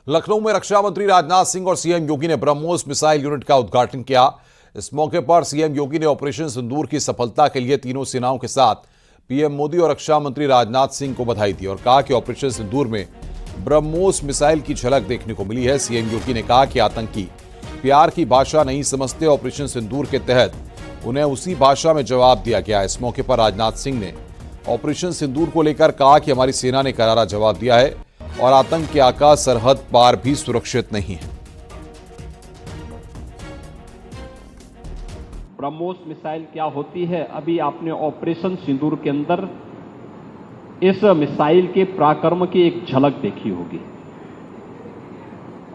लखनऊ में रक्षा मंत्री राजनाथ सिंह और सीएम योगी ने ब्रह्मोस मिसाइल यूनिट का उद्घाटन किया। इस मौके पर सीएम योगी ने ऑपरेशन सिंदूर की सफलता के लिए तीनों सेनाओं के साथ पीएम मोदी और रक्षा मंत्री राजनाथ सिंह को बधाई दी और कहा कि ऑपरेशन सिंदूर में ब्रह्मोस मिसाइल की झलक देखने को मिली है। सीएम योगी ने कहा कि आतंकी प्यार की भाषा नहीं समझते, ऑपरेशन सिंदूर के तहत उन्हें उसी भाषा में जवाब दिया गया। इस मौके पर राजनाथ सिंह ने ऑपरेशन सिंदूर को लेकर कहा कि हमारी सेना ने करारा जवाब दिया है और आतंक के आकाश सरहद पार भी सुरक्षित नहीं है। ब्रह्मोस मिसाइल क्या होती है, अभी आपने ऑपरेशन सिंदूर के अंदर इस मिसाइल के पराक्रम की एक झलक देखी होगी,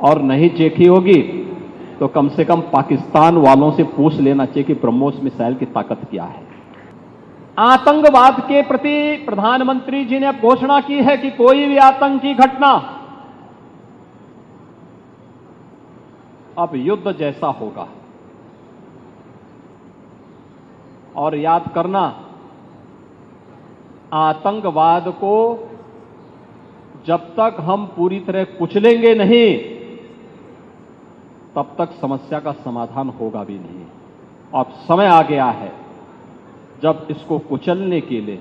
और नहीं देखी होगी तो कम से कम पाकिस्तान वालों से पूछ लेना चाहिए कि ब्रह्मोस मिसाइल की ताकत क्या है। आतंकवाद के प्रति प्रधानमंत्री जी ने घोषणा की है कि कोई भी आतंकी घटना अब युद्ध जैसा होगा। और याद करना, आतंकवाद को जब तक हम पूरी तरह कुचलेंगे नहीं तब तक समस्या का समाधान होगा भी नहीं। अब समय आ गया है जब इसको कुचलने के लिए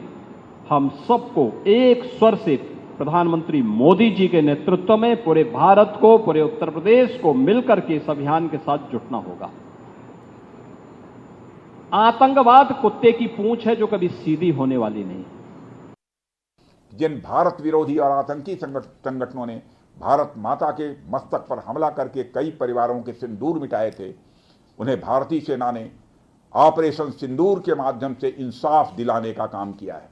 हम सबको एक स्वर से प्रधानमंत्री मोदी जी के नेतृत्व में पूरे भारत को, पूरे उत्तर प्रदेश को मिलकर के इस अभियान के साथ जुटना होगा। आतंकवाद कुत्ते की पूंछ है जो कभी सीधी होने वाली नहीं। जिन भारत विरोधी और आतंकी संगठनों ने भारत माता के मस्तक पर हमला करके कई परिवारों के सिंदूर मिटाए थे, उन्हें भारतीय सेना ने ऑपरेशन सिंदूर के माध्यम से इंसाफ दिलाने का काम किया है।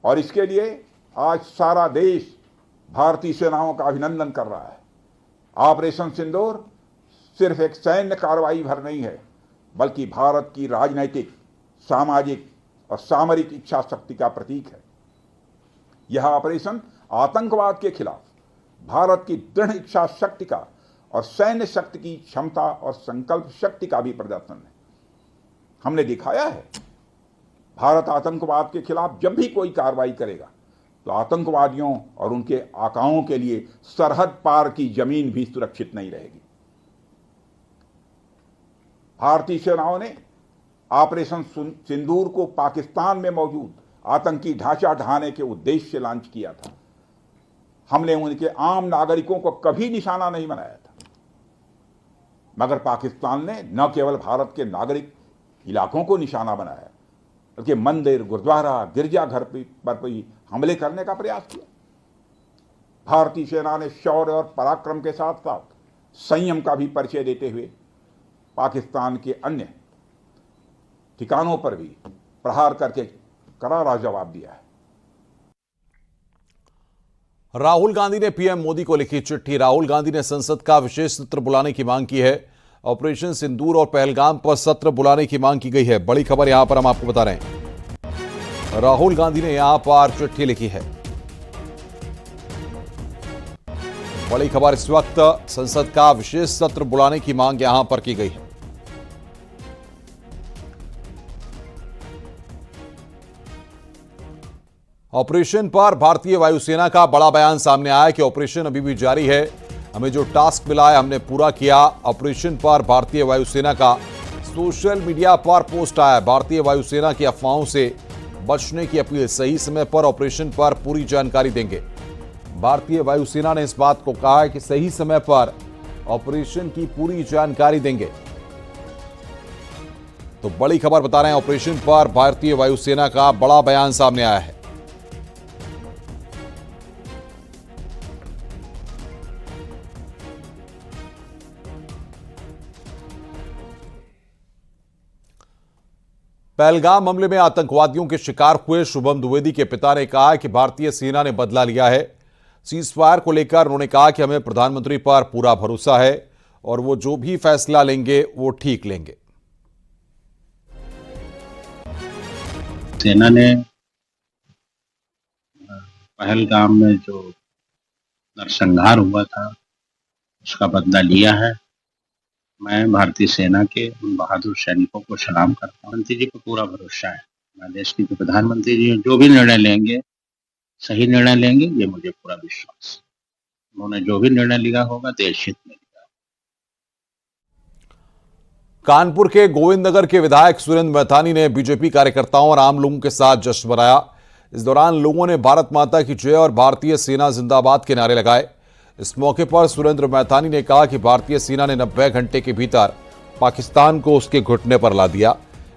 और इसके लिए आज सारा देश भारतीय सेनाओं का अभिनंदन कर रहा है। ऑपरेशन सिंदूर सिर्फ एक सैन्य कार्रवाई भर नहीं है, बल्कि भारत की राजनैतिक, सामाजिक और सामरिक इच्छा शक्ति का प्रतीक है। यह ऑपरेशन आतंकवाद के खिलाफ भारत की दृढ़ इच्छा शक्ति का और सैन्य शक्ति की क्षमता और संकल्प शक्ति का भी प्रदर्शन है। हमने दिखाया है, भारत आतंकवाद के खिलाफ जब भी कोई कार्रवाई करेगा तो आतंकवादियों और उनके आकाओं के लिए सरहद पार की जमीन भी सुरक्षित नहीं रहेगी। भारतीय सेनाओं ने ऑपरेशन सिंदूर को पाकिस्तान में मौजूद आतंकी ढांचा ढहाने के उद्देश्य से लॉन्च किया था। हमने उनके आम नागरिकों को कभी निशाना नहीं बनाया था, मगर पाकिस्तान ने न केवल भारत के नागरिक इलाकों को निशाना बनाया, बल्कि मंदिर, गुरुद्वारा, गिरजाघर पर भी हमले करने का प्रयास किया। भारतीय सेना ने शौर्य और पराक्रम के साथ साथ संयम का भी परिचय देते हुए पाकिस्तान के अन्य ठिकानों पर भी प्रहार करके करारा जवाब दिया है। राहुल गांधी ने पीएम मोदी को लिखी चिट्ठी। राहुल गांधी ने संसद का विशेष सत्र बुलाने की मांग की है। ऑपरेशन सिंदूर और पहलगाम पर सत्र बुलाने की मांग की गई है। बड़ी खबर यहां पर हम आपको बता रहे हैं, राहुल गांधी ने यहां पर चिट्ठी लिखी है। बड़ी खबर इस वक्त, संसद का विशेष सत्र बुलाने की मांग यहां पर की गई है। ऑपरेशन पर भारतीय वायुसेना का बड़ा बयान सामने आया कि ऑपरेशन अभी भी जारी है, हमें जो टास्क मिला है हमने पूरा किया। ऑपरेशन पर भारतीय वायुसेना का सोशल मीडिया पर पोस्ट आया। भारतीय वायुसेना की अफवाहों से बचने की अपील, सही समय पर ऑपरेशन पर पूरी जानकारी देंगे। भारतीय वायुसेना ने इस बात को कहा है कि सही समय पर ऑपरेशन की पूरी जानकारी देंगे। तो बड़ी खबर बता रहे हैं, ऑपरेशन पर भारतीय वायुसेना का बड़ा बयान सामने आया है। पहलगाम हमले में आतंकवादियों के शिकार हुए शुभम द्विवेदी के पिता ने कहा कि भारतीय सेना ने बदला लिया है। सीजफायर को लेकर उन्होंने कहा कि हमें प्रधानमंत्री पर पूरा भरोसा है और वो जो भी फैसला लेंगे वो ठीक लेंगे। सेना ने पहलगाम में जो नरसंहार हुआ था उसका बदला लिया है। मैं भारतीय सेना के उन बहादुर सैनिकों को सलाम करता हूं। मंत्री जी को पूरा भरोसा है। मैं देश के प्रधानमंत्री जी जो भी निर्णय लेंगे सही निर्णय लेंगे, ये मुझे पूरा विश्वास है। उन्होंने जो भी निर्णय लिया होगा देश हित में लिया। कानपुर के गोविंदनगर के विधायक सुरेंद्र मैथानी ने बीजेपी कार्यकर्ताओं और आम लोगों के साथ जश्न मनाया। इस दौरान लोगों ने भारत माता की जय और भारतीय सेना जिंदाबाद के नारे लगाए। इस मौके पर सुरेंद्र मैथानी ने कहा कि भारतीय सेना ने 90 घंटे के भीतर पाकिस्तान को उसके घुटने पर ला दिया।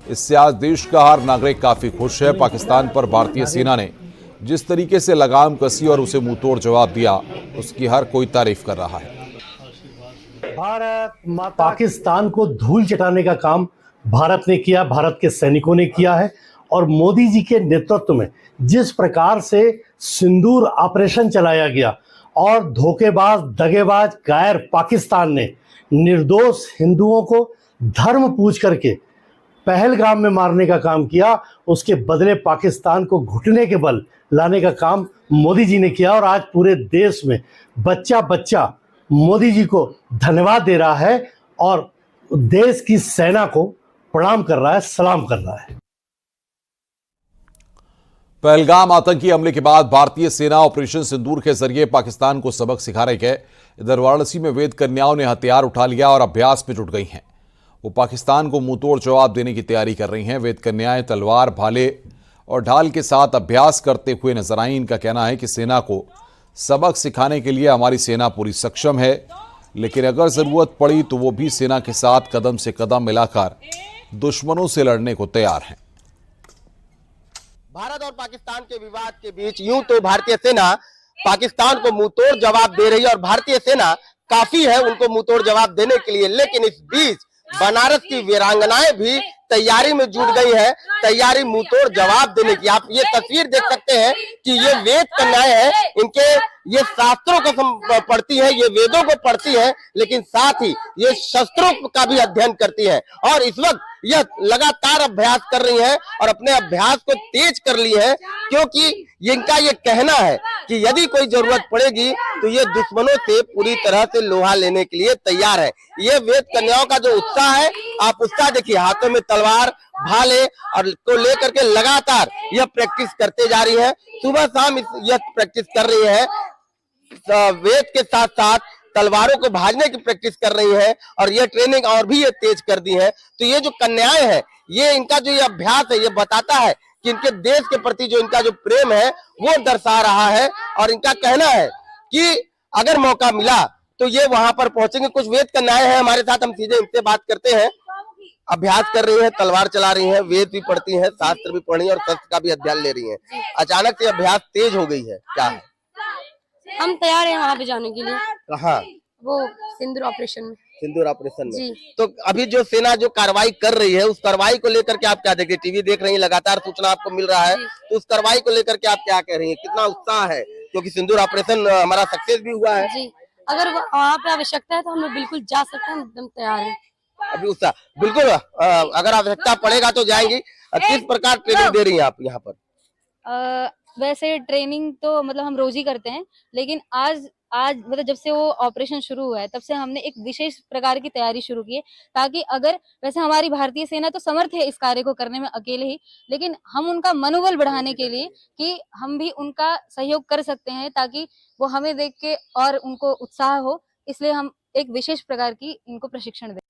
इससे आज देश का हर नागरिक काफी खुश है। पाकिस्तान पर भारतीय सेना ने जिस तरीके से लगाम कसी और उसे मुंहतोड़ जवाब दिया, उसकी हर कोई तारीफ कर रहा है। पाकिस्तान को धूल चटाने का काम भारत ने किया, भारत के सैनिकों ने किया है। और मोदी जी के नेतृत्व में जिस प्रकार से सिंदूर ऑपरेशन चलाया गया और धोखेबाज, दगेबाज, कायर पाकिस्तान ने निर्दोष हिंदुओं को धर्म पूछ करके पहलगाम में मारने का काम किया, उसके बदले पाकिस्तान को घुटने के बल लाने का काम मोदी जी ने किया। और आज पूरे देश में बच्चा बच्चा मोदी जी को धन्यवाद दे रहा है और देश की सेना को प्रणाम कर रहा है, सलाम कर रहा है। पहलगाम आतंकी हमले के बाद भारतीय सेना ऑपरेशन सिंदूर के जरिए पाकिस्तान को सबक सिखा रही है। इधर वाराणसी में वेद कन्याओं ने हथियार उठा लिया और अभ्यास में जुट गई हैं। वो पाकिस्तान को मुंहतोड़ जवाब देने की तैयारी कर रही हैं। वेद कन्याएं तलवार, भाले और ढाल के साथ अभ्यास करते हुए नजर आई। इनका कहना है कि सेना को सबक सिखाने के लिए हमारी सेना पूरी सक्षम है, लेकिन अगर जरूरत पड़ी तो वो भी सेना के साथ कदम से कदम मिलाकर दुश्मनों से लड़ने को तैयार हैं। भारत और पाकिस्तान के विवाद के बीच यूं तो भारतीय सेना पाकिस्तान को मुंहतोड़ जवाब दे रही है और भारतीय सेना काफी है उनको मुंहतोड़ जवाब देने के लिए, लेकिन इस बीच बनारस की वीरांगनाएं भी तैयारी में जुट गई है, तैयारी मुंहतोड़ जवाब देने की। आप ये तस्वीर देख सकते हैं कि ये वेद कन्याएं हैं, इनके ये शास्त्रों को पढ़ती है, ये वेदों को पढ़ती है, लेकिन साथ ही ये शस्त्रों का भी अध्ययन करती है और इस वक्त यह लगातार अभ्यास कर रही है और अपने अभ्यास को तेज कर ली है, क्योंकि इनका ये कहना है कि यदि कोई जरूरत पड़ेगी तो ये दुश्मनों से पूरी तरह से लोहा लेने के लिए तैयार है। ये वेद कन्याओं का जो उत्साह है, आप उत्साह देखिए, हाथों में तलवार, भाले और को लेकर के लगातार यह प्रैक्टिस करते जा रही है। सुबह शाम यह प्रैक्टिस कर रही है, वेद के साथ साथ तलवारों को भाजने की प्रैक्टिस कर रही है और ये ट्रेनिंग और भी ये तेज कर दी है। तो ये जो कन्याएं हैं, ये इनका जो ये अभ्यास है, ये बताता है कि इनके देश के प्रति जो इनका जो प्रेम है वो दर्शा रहा है और इनका कहना है कि अगर मौका मिला तो ये वहां पर पहुंचेंगे। कुछ वेद कन्याएं हैं हमारे साथ, हम सीधे इनसे बात करते हैं। अभ्यास कर रही है, तलवार चला रही है, वेद भी पढ़ती है, शास्त्र भी पढ़ी है और शस्त्र का भी अध्ययन ले रही है। अचानक से अभ्यास तेज हो गई है, क्या है? हम तैयार हैं वहाँ पे जाने के लिए। कहाँ? वो सिंदूर ऑपरेशन में। सिंदूर ऑपरेशन में। तो अभी जो सेना जो कार्रवाई कर रही है, उस कार्रवाई को लेकर के आप क्या देख रही हैं? टीवी देख रही हैं, लगातार सूचना आपको मिल रहा है, तो उस कार्रवाई को लेकर के आप क्या कह रही हैं? कितना उत्साह है, क्योंकि सिंदूर ऑपरेशन हमारा सक्सेस भी हुआ है। जी, अगर वहाँ पे आवश्यकता है तो हम लोग बिल्कुल जा सकते हैं, एकदम तैयार हैं। अभी उत्साह बिल्कुल, अगर आवश्यकता पड़ेगा तो जाएंगी। किस प्रकार ट्रेनिंग दे रही हैं आप यहाँ पर? वैसे ट्रेनिंग तो मतलब हम रोज ही करते हैं, लेकिन आज मतलब जब से वो ऑपरेशन शुरू हुआ है तब से हमने एक विशेष प्रकार की तैयारी शुरू की है, ताकि अगर वैसे हमारी भारतीय सेना तो समर्थ है इस कार्य को करने में अकेले ही, लेकिन हम उनका मनोबल बढ़ाने के लिए कि हम भी उनका सहयोग कर सकते हैं, ताकि वो हमें देख के और उनको उत्साह हो, इसलिए हम एक विशेष प्रकार की इनको प्रशिक्षण दें।